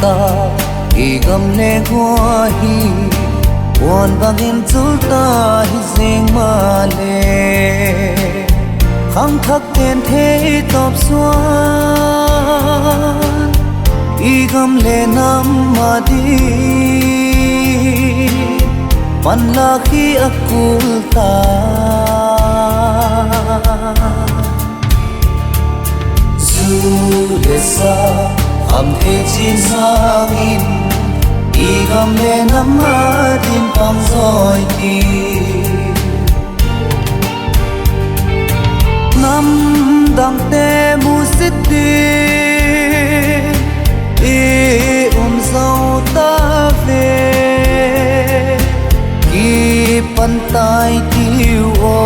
ta i gam le gua hi wan bangin chul ta hi zeng ma le khang thak ten the top suan i gam le nam ma di pan la khi akul ta zu le sa am he chin sang in i gam le nam ma din pang zoi ti nam dang te mu sit ti e sau ta về ki pan tai tiu o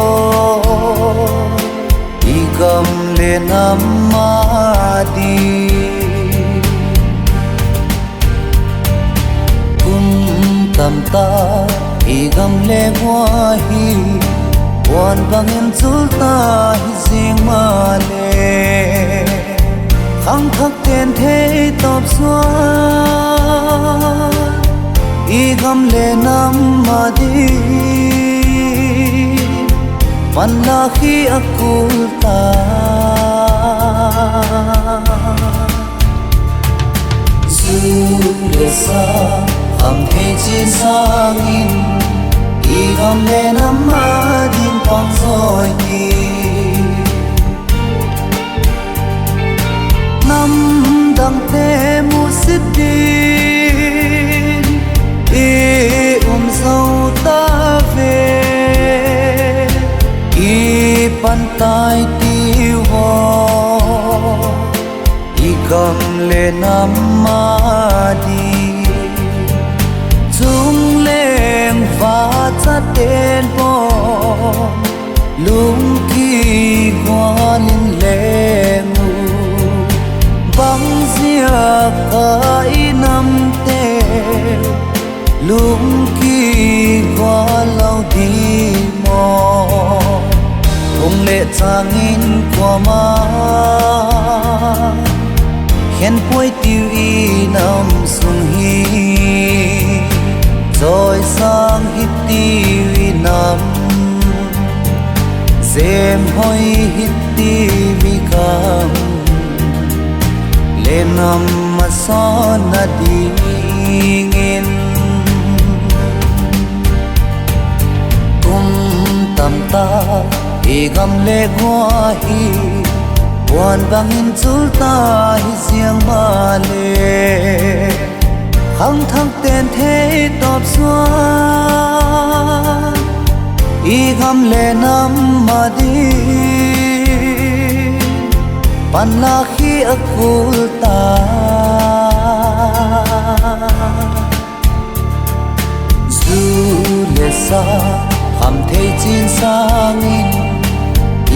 i gam le nam ma di tam ta i gam le gua hi wan bangin chul ta hi zing ma le khang thak ten the top suan i gam le nam ma di pan la khi akul ta zu le sa am he chin sang in i gam le nam ma din pang zoi ti nam dang te mu sit din e sau ta về i pan tai tiu ho i gam le nam ma di chung leng va cha ten po lung ki quan leng bang zia kai nam te lung ki qua lâu đi mò không lệ trang in qua ma khen quay tiêu y nam sung hi rồi sang hít tiêu nam dèm hoi hít tiêu cam lên nam mà son na đi ngin tam ta i gam le gua hi wan bangin chul ta hi ziang ma le khang thak ten the top suan i gam le nam ma di pan la khi akul ta zu le sa am thấy chin sang in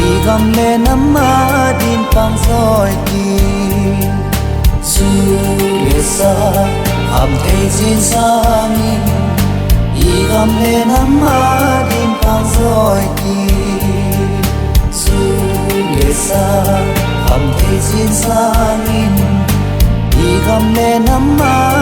i gam le nam ma din pang zoi ti su le sa am thấy chin sang in i gam le nam ma din pang zoi ti su le sa am thấy chin sang in i gam le nam ma